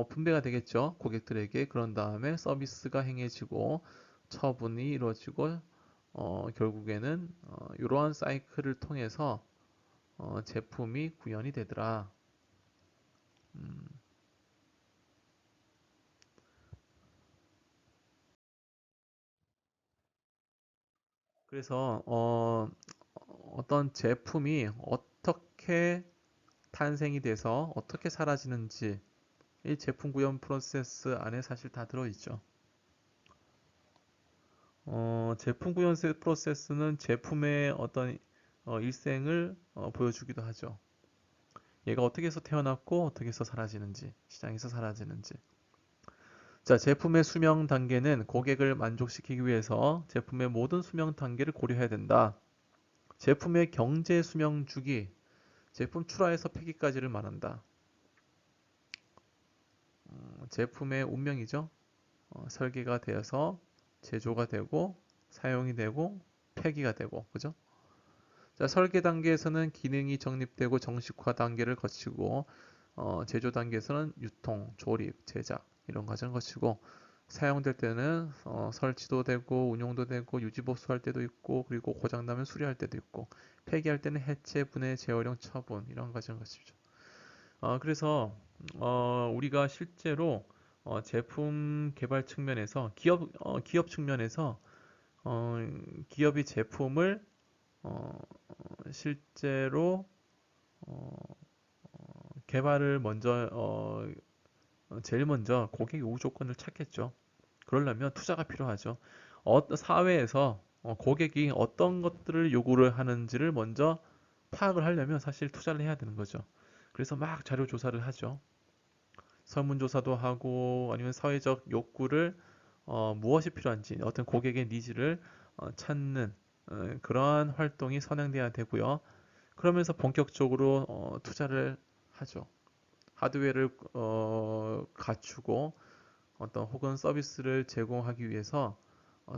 S1: 분배가 되겠죠. 고객들에게. 그런 다음에 서비스가 행해지고 처분이 이루어지고 결국에는 이러한 사이클을 통해서 제품이 구현이 되더라. 음, 그래서 어떤 제품이 어떻게 탄생이 돼서 어떻게 사라지는지 이 제품 구현 프로세스 안에 사실 다 들어있죠. 제품 구현 프로세스는 제품의 어떤 일생을 보여주기도 하죠. 얘가 어떻게 해서 태어났고 어떻게 해서 사라지는지, 시장에서 사라지는지. 자, 제품의 수명 단계는 고객을 만족시키기 위해서 제품의 모든 수명 단계를 고려해야 된다. 제품의 경제 수명 주기, 제품 출하에서 폐기까지를 말한다. 제품의 운명이죠. 설계가 되어서 제조가 되고 사용이 되고 폐기가 되고 그죠? 자, 설계 단계에서는 기능이 정립되고 정식화 단계를 거치고 제조 단계에서는 유통, 조립, 제작 이런 과정을 거치고 사용될 때는 설치도 되고 운용도 되고 유지 보수할 때도 있고 그리고 고장나면 수리할 때도 있고 폐기할 때는 해체, 분해, 재활용, 처분 이런 과정을 거치죠. 그래서 우리가 실제로 제품 개발 측면에서 기업 측면에서 어, 기업이 제품을 실제로 어, 개발을 먼저 제일 먼저 고객 요구 조건을 찾겠죠. 그러려면 투자가 필요하죠. 사회에서 고객이 어떤 것들을 요구를 하는지를 먼저 파악을 하려면 사실 투자를 해야 되는 거죠. 그래서 막 자료 조사를 하죠. 설문조사도 하고 아니면 사회적 욕구를 무엇이 필요한지 어떤 고객의 니즈를 찾는 그러한 활동이 선행돼야 되고요. 그러면서 본격적으로 투자를 하죠. 하드웨어를 갖추고 어떤 혹은 서비스를 제공하기 위해서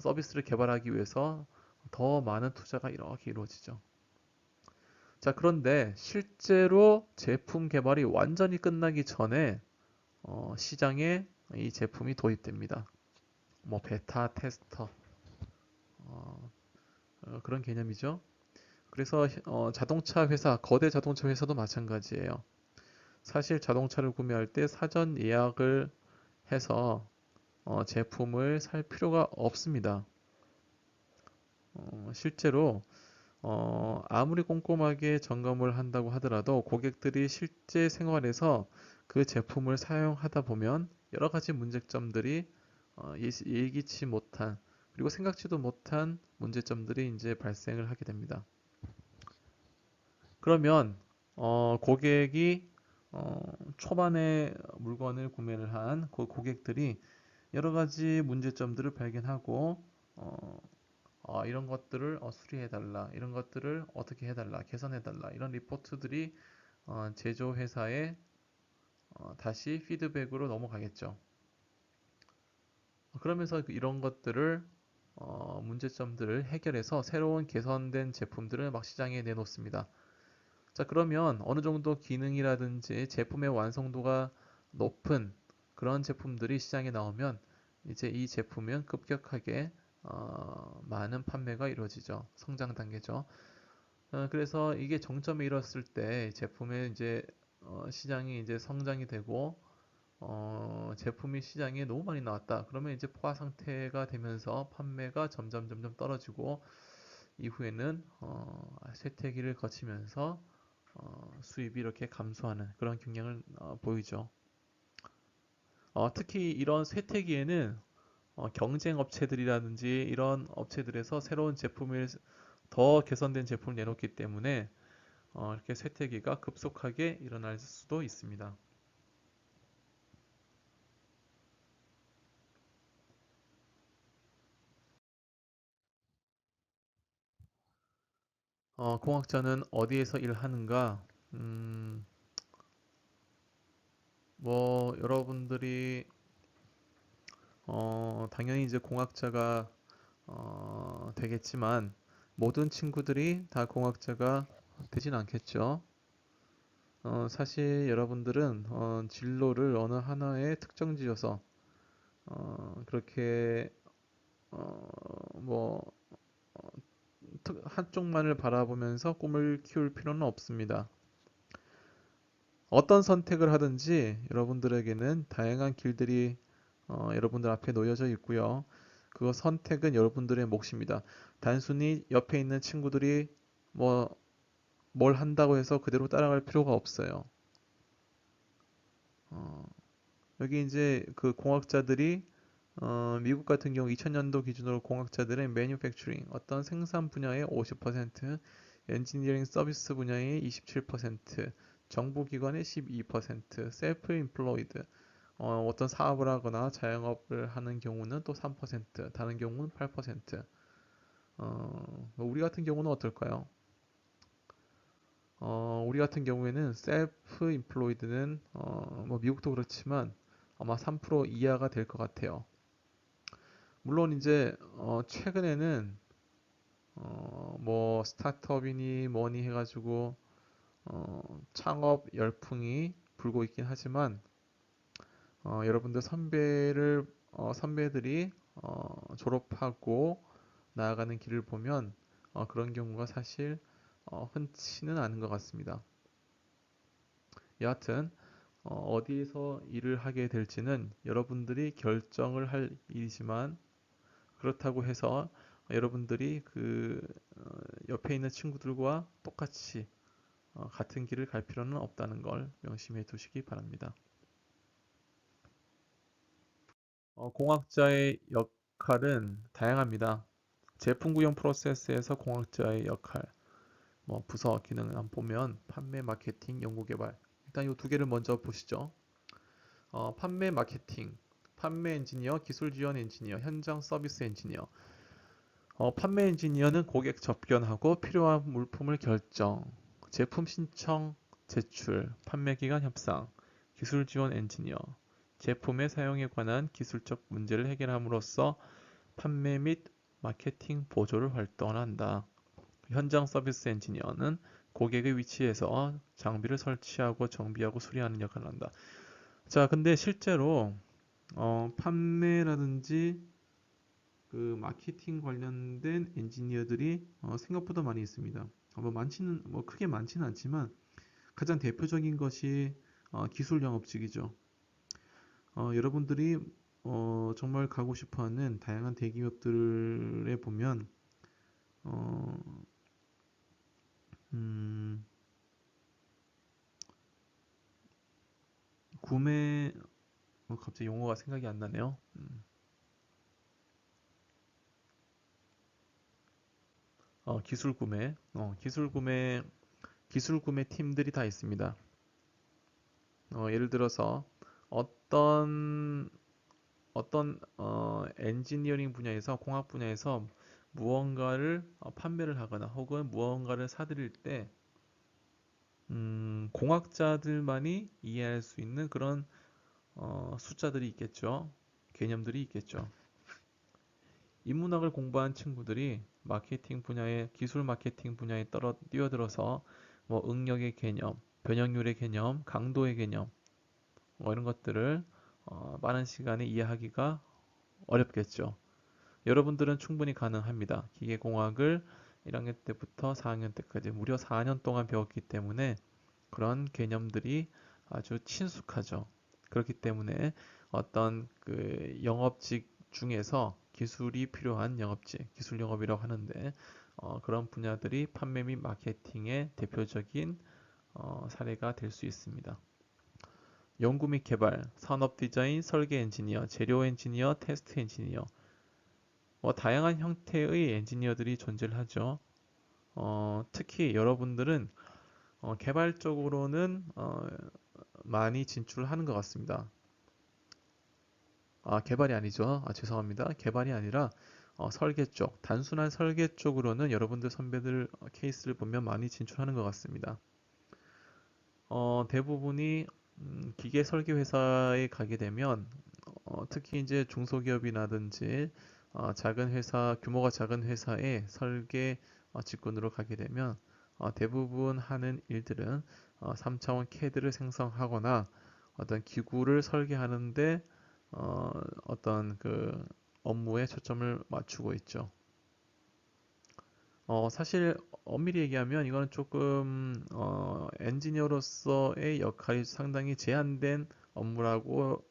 S1: 서비스를 개발하기 위해서 더 많은 투자가 이렇게 이루어지죠. 자, 그런데 실제로 제품 개발이 완전히 끝나기 전에 시장에 이 제품이 도입됩니다. 뭐 베타 테스터, 그런 개념이죠. 그래서 자동차 회사, 거대 자동차 회사도 마찬가지예요. 사실 자동차를 구매할 때 사전 예약을 해서 제품을 살 필요가 없습니다. 실제로 아무리 꼼꼼하게 점검을 한다고 하더라도 고객들이 실제 생활에서 그 제품을 사용하다 보면 여러 가지 문제점들이 예기치 못한 그리고 생각지도 못한 문제점들이 이제 발생을 하게 됩니다. 그러면 고객이 초반에 물건을 구매를 한 그 고객들이 여러 가지 문제점들을 발견하고 이런 것들을 수리해달라, 이런 것들을 어떻게 해달라, 개선해달라 이런 리포트들이 제조회사에 다시 피드백으로 넘어가겠죠. 그러면서 이런 것들을 문제점들을 해결해서 새로운 개선된 제품들을 막 시장에 내놓습니다. 자, 그러면 어느 정도 기능이라든지 제품의 완성도가 높은 그런 제품들이 시장에 나오면 이제 이 제품은 급격하게 많은 판매가 이루어지죠. 성장 단계죠. 그래서 이게 정점에 이뤘을 때 제품의 이제 시장이 이제 성장이 되고 제품이 시장에 너무 많이 나왔다. 그러면 이제 포화 상태가 되면서 판매가 점점 떨어지고 이후에는 쇠퇴기를 거치면서 수입이 이렇게 감소하는 그런 경향을 보이죠. 특히 이런 쇠퇴기에는 경쟁 업체들이라든지 이런 업체들에서 새로운 제품을 더 개선된 제품을 내놓기 때문에 이렇게 쇠퇴기가 급속하게 일어날 수도 있습니다. 공학자는 어디에서 일하는가? 음, 뭐 여러분들이 당연히 이제 공학자가 되겠지만 모든 친구들이 다 공학자가 되진 않겠죠. 사실 여러분들은 진로를 어느 하나에 특정 지어서 그렇게 뭐 한쪽만을 바라보면서 꿈을 키울 필요는 없습니다. 어떤 선택을 하든지 여러분들에게는 다양한 길들이 여러분들 앞에 놓여져 있고요. 그 선택은 여러분들의 몫입니다. 단순히 옆에 있는 친구들이 뭐 뭘 한다고 해서 그대로 따라갈 필요가 없어요. 어, 여기 이제 그 공학자들이 미국 같은 경우 2000년도 기준으로 공학자들의 manufacturing 어떤 생산 분야의 50%, 엔지니어링 서비스 분야의 27%, 정부기관의 12%, 셀프 임플로이드 어떤 사업을 하거나 자영업을 하는 경우는 또 3%, 다른 경우는 8%. 우리 같은 경우는 어떨까요? 우리 같은 경우에는 셀프 임플로이드는 뭐 미국도 그렇지만 아마 3% 이하가 될 것 같아요. 물론 이제 최근에는 뭐 스타트업이니 뭐니 해가지고 창업 열풍이 불고 있긴 하지만 여러분들 선배들이 졸업하고 나아가는 길을 보면 그런 경우가 사실 흔치는 않은 것 같습니다. 여하튼 어디에서 일을 하게 될지는 여러분들이 결정을 할 일이지만 그렇다고 해서 여러분들이 그 옆에 있는 친구들과 똑같이 같은 길을 갈 필요는 없다는 걸 명심해 두시기 바랍니다. 공학자의 역할은 다양합니다. 제품 구형 프로세스에서 공학자의 역할, 뭐 부서 기능을 한번 보면 판매, 마케팅, 연구 개발. 일단 이 두 개를 먼저 보시죠. 판매 마케팅, 판매 엔지니어, 기술 지원 엔지니어, 현장 서비스 엔지니어. 판매 엔지니어는 고객 접견하고 필요한 물품을 결정, 제품 신청, 제출, 판매 기간 협상, 기술 지원 엔지니어, 제품의 사용에 관한 기술적 문제를 해결함으로써 판매 및 마케팅 보조를 활동한다. 현장 서비스 엔지니어는 고객의 위치에서 장비를 설치하고 정비하고 수리하는 역할을 한다. 자, 근데 실제로 판매라든지 그 마케팅 관련된 엔지니어들이 생각보다 많이 있습니다. 뭐 크게 많지는 않지만 가장 대표적인 것이 기술 영업직이죠. 여러분들이 정말 가고 싶어하는 다양한 대기업들에 보면 어, 음, 구매 갑자기 용어가 생각이 안 나네요. 기술 구매 팀들이 다 있습니다. 예를 들어서 어떤 엔지니어링 분야에서 공학 분야에서 무언가를 판매를 하거나 혹은 무언가를 사들일 때 공학자들만이 이해할 수 있는 그런 숫자들이 있겠죠. 개념들이 있겠죠. 인문학을 공부한 친구들이 마케팅 분야에 기술 마케팅 분야에 뛰어들어서 뭐 응력의 개념, 변형률의 개념, 강도의 개념 이런 것들을 많은 시간에 이해하기가 어렵겠죠. 여러분들은 충분히 가능합니다. 기계공학을 1학년 때부터 4학년 때까지 무려 4년 동안 배웠기 때문에 그런 개념들이 아주 친숙하죠. 그렇기 때문에 어떤 그 영업직 중에서 기술이 필요한 영업직, 기술 영업이라고 하는데 그런 분야들이 판매 및 마케팅의 대표적인 사례가 될 수 있습니다. 연구 및 개발, 산업 디자인, 설계 엔지니어, 재료 엔지니어, 테스트 엔지니어, 다양한 형태의 엔지니어들이 존재를 하죠. 특히 여러분들은 개발 적으로는 많이 진출하는 것 같습니다. 개발이 아니죠. 죄송합니다. 개발이 아니라 설계 쪽, 단순한 설계 쪽으로는 여러분들 선배들 케이스를 보면 많이 진출하는 것 같습니다. 대부분이 기계 설계 회사에 가게 되면 특히 이제 중소기업이라든지 작은 회사, 규모가 작은 회사에 설계 직군으로 가게 되면 대부분 하는 일들은 3차원 CAD를 생성하거나 어떤 기구를 설계하는데 어떤 그 업무에 초점을 맞추고 있죠. 사실 엄밀히 얘기하면 이거는 조금 엔지니어로서의 역할이 상당히 제한된 업무라고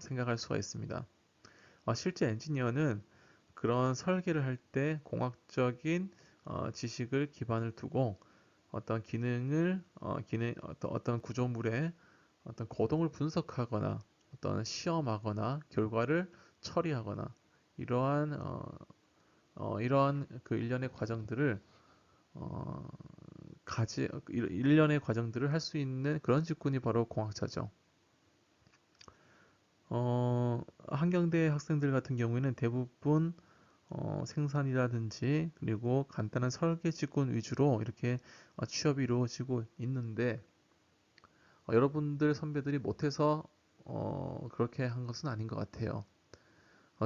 S1: 생각할 수가 있습니다. 실제 엔지니어는 그런 설계를 할 때 공학적인 지식을 기반을 두고 어떤 어떤 구조물의 어떤 거동을 분석하거나 어떤 시험하거나 결과를 처리하거나 이러한 이러한 그 일련의 과정들을 어, 일련의 과정들을 할 수 있는 그런 직군이 바로 공학자죠. 한경대 학생들 같은 경우에는 대부분 생산이라든지 그리고 간단한 설계 직군 위주로 이렇게 취업이 이루어지고 있는데 여러분들 선배들이 못해서 그렇게 한 것은 아닌 것 같아요.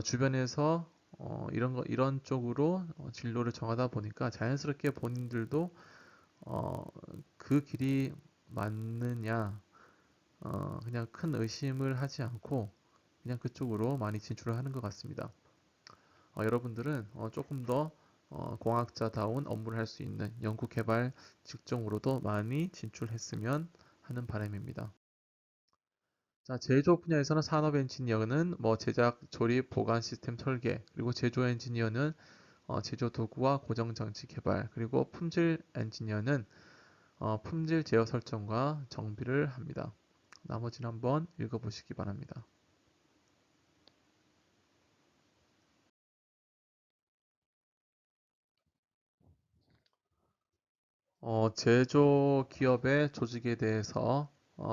S1: 주변에서 이런 쪽으로 진로를 정하다 보니까 자연스럽게 본인들도 어, 그 길이 맞느냐 그냥 큰 의심을 하지 않고 그냥 그쪽으로 많이 진출을 하는 것 같습니다. 여러분들은 조금 더 공학자다운 업무를 할 수 있는 연구 개발 직종으로도 많이 진출했으면 하는 바람입니다. 자, 제조 분야에서는 산업 엔지니어는 뭐 제작, 조립, 보관 시스템 설계, 그리고 제조 엔지니어는 제조 도구와 고정 장치 개발, 그리고 품질 엔지니어는 품질 제어 설정과 정비를 합니다. 나머지는 한번 읽어보시기 바랍니다. 제조 기업의 조직에 대해서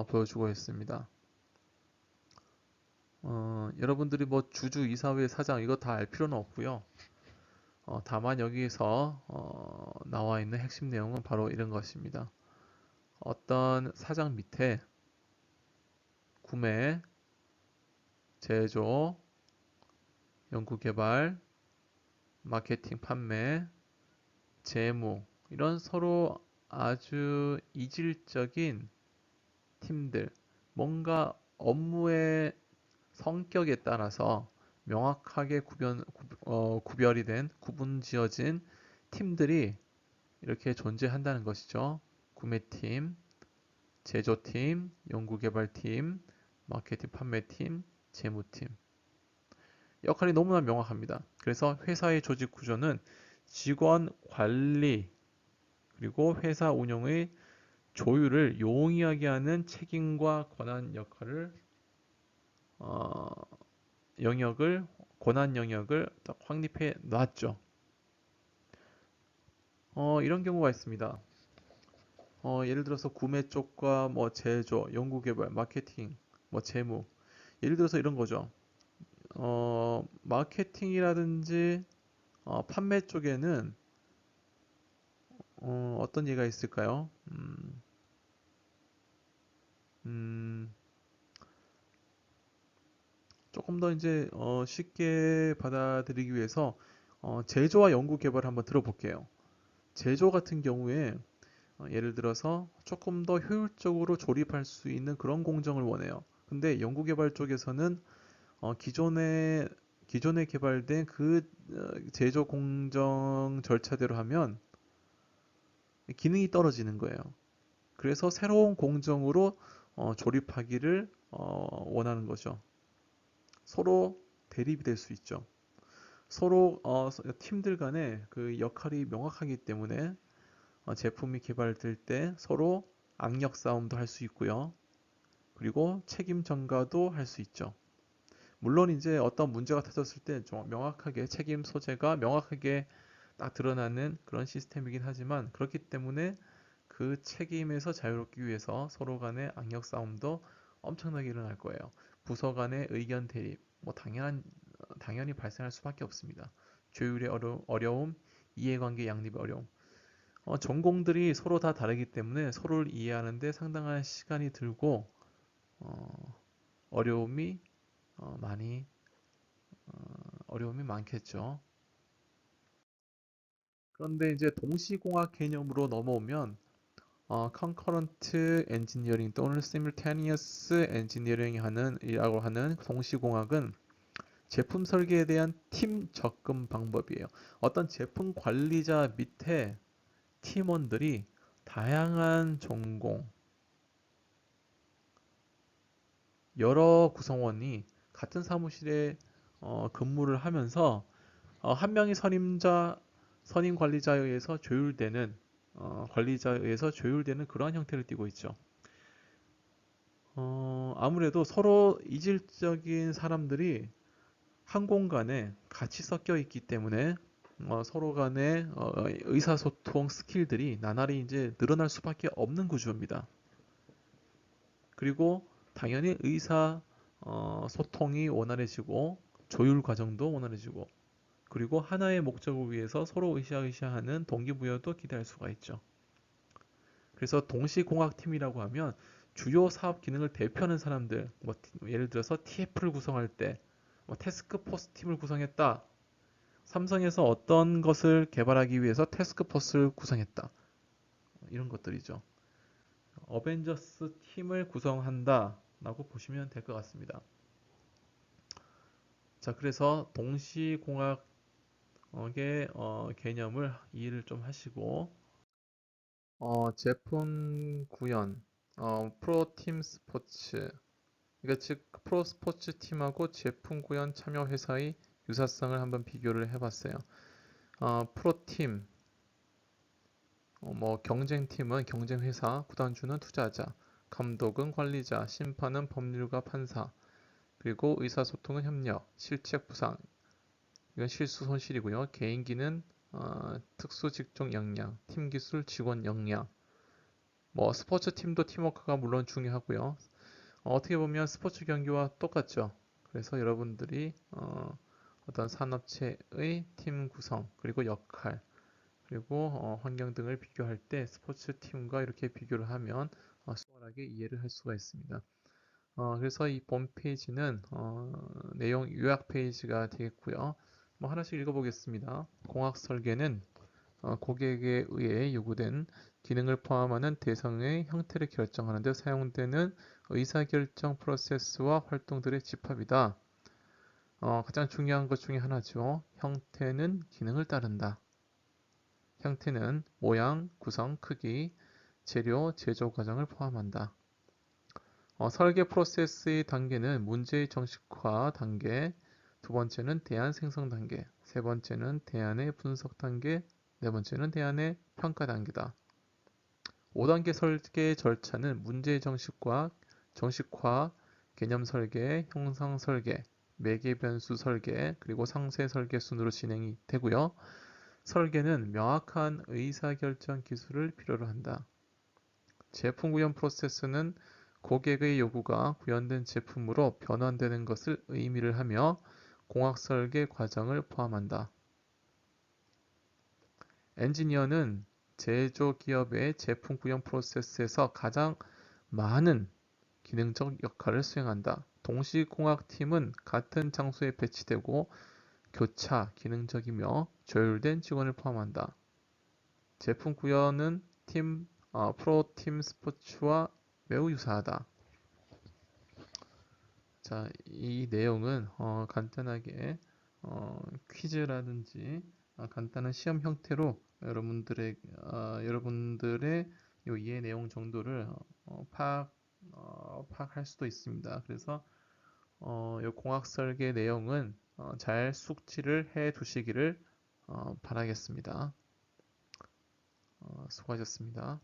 S1: 보여주고 있습니다. 여러분들이 뭐 주주, 이사회, 사장 이거 다 알 필요는 없고요. 다만 여기서 나와 있는 핵심 내용은 바로 이런 것입니다. 어떤 사장 밑에 구매, 제조, 연구개발, 마케팅, 판매, 재무 이런 서로 아주 이질적인 팀들 뭔가 업무의 성격에 따라서 명확하게 구별이 된 구분 지어진 팀들이 이렇게 존재한다는 것이죠. 구매팀, 제조팀, 연구개발팀, 마케팅 판매팀, 재무팀. 역할이 너무나 명확합니다. 그래서 회사의 조직 구조는 직원 관리 그리고 회사 운영의 조율을 용이하게 하는 책임과 권한 역할을 어, 영역을 권한 영역을 딱 확립해 놨죠. 이런 경우가 있습니다. 예를 들어서 구매 쪽과 뭐 제조, 연구개발, 마케팅, 뭐 재무. 예를 들어서 이런 거죠. 마케팅이라든지 판매 쪽에는 어떤 예가 있을까요? 음, 조금 더 이제 쉽게 받아들이기 위해서 제조와 연구 개발을 한번 들어볼게요. 제조 같은 경우에 예를 들어서 조금 더 효율적으로 조립할 수 있는 그런 공정을 원해요. 근데 연구 개발 쪽에서는 기존에 개발된 그 제조 공정 절차대로 하면 기능이 떨어지는 거예요. 그래서 새로운 공정으로 조립하기를 원하는 거죠. 서로 대립이 될 수 있죠. 서로 팀들 간에 그 역할이 명확하기 때문에 제품이 개발될 때 서로 악력 싸움도 할 수 있고요. 그리고 책임 전가도 할 수 있죠. 물론 이제 어떤 문제가 터졌을 때 좀 명확하게 책임 소재가 명확하게 딱 드러나는 그런 시스템이긴 하지만 그렇기 때문에 그 책임에서 자유롭기 위해서 서로 간의 악력 싸움도 엄청나게 일어날 거예요. 부서 간의 의견 대립, 뭐 당연히 발생할 수밖에 없습니다. 조율의 어려움, 이해관계 양립의 어려움. 전공들이 서로 다 다르기 때문에 서로를 이해하는데 상당한 시간이 들고 어, 어려움이 많이 어려움이 많겠죠. 그런데 이제 동시공학 개념으로 넘어오면 concurrent engineering 또는 simultaneous engineering 이라고 하는 동시공학은 제품 설계에 대한 팀 접근 방법이에요. 어떤 제품 관리자 밑에 팀원들이 다양한 전공, 여러 구성원이 같은 사무실에 근무를 하면서 한 명의 선임 관리자에 의해서 조율되는 관리자에 의해서 조율되는 그러한 형태를 띠고 있죠. 아무래도 서로 이질적인 사람들이 한 공간에 같이 섞여 있기 때문에 서로 간의 의사소통 스킬들이 나날이 이제 늘어날 수밖에 없는 구조입니다. 그리고 당연히 소통이 원활해지고 조율 과정도 원활해지고 그리고 하나의 목적을 위해서 서로 으쌰으쌰하는 동기부여도 기대할 수가 있죠. 그래서 동시공학팀이라고 하면 주요 사업 기능을 대표하는 사람들, 뭐 예를 들어서 TF를 구성할 때 태스크포스 팀을 구성했다. 삼성에서 어떤 것을 개발하기 위해서 태스크포스를 구성했다. 이런 것들이죠. 어벤져스 팀을 구성한다 라고 보시면 될 것 같습니다. 자, 그래서 동시공학의 개념을 이해를 좀 하시고 제품 구현, 프로팀 스포츠, 그러니까 즉 프로 스포츠 팀하고 제품 구현 참여 회사의 유사성을 한번 비교를 해봤어요. 프로팀, 뭐 경쟁팀은 경쟁회사, 구단주는 투자자, 감독은 관리자, 심판은 법률가 판사, 그리고 의사소통은 협력, 실책 부상, 이건 실수 손실이고요. 개인기는 특수 직종 역량, 팀 기술, 직원 역량. 뭐 스포츠 팀도 팀워크가 물론 중요하고요. 어떻게 보면 스포츠 경기와 똑같죠. 그래서 여러분들이 어떤 산업체의 팀 구성, 그리고 역할, 그리고 환경 등을 비교할 때 스포츠 팀과 이렇게 비교를 하면 수월하게 이해를 할 수가 있습니다. 그래서 이 본 페이지는 내용 요약 페이지가 되겠고요. 뭐 하나씩 읽어보겠습니다. 공학 설계는 고객에 의해 요구된 기능을 포함하는 대상의 형태를 결정하는 데 사용되는 의사결정 프로세스와 활동들의 집합이다. 가장 중요한 것 중에 하나죠. 형태는 기능을 따른다. 형태는 모양, 구성, 크기, 재료, 제조 과정을 포함한다. 설계 프로세스의 단계는 문제의 정식화 단계, 두 번째는 대안 생성 단계, 세 번째는 대안의 분석 단계, 네 번째는 대안의 평가 단계다. 5단계 설계 절차는 문제의 정식화, 개념 설계, 형상 설계, 매개 변수 설계, 그리고 상세 설계 순으로 진행이 되고요. 설계는 명확한 의사결정 기술을 필요로 한다. 제품 구현 프로세스는 고객의 요구가 구현된 제품으로 변환되는 것을 의미를 하며 공학 설계 과정을 포함한다. 엔지니어는 제조 기업의 제품 구현 프로세스에서 가장 많은 기능적 역할을 수행한다. 동시공학팀은 같은 장소에 배치되고 교차, 기능적이며 조율된 직원을 포함한다. 제품 구현은 프로팀 스포츠와 매우 유사하다. 자, 이 내용은 간단하게 퀴즈라든지 간단한 시험 형태로 여러분들의 요 이해 내용 정도를 파악할 수도 있습니다. 그래서 요 공학 설계 내용은 잘 숙지를 해 두시기를 바라겠습니다. 수고하셨습니다.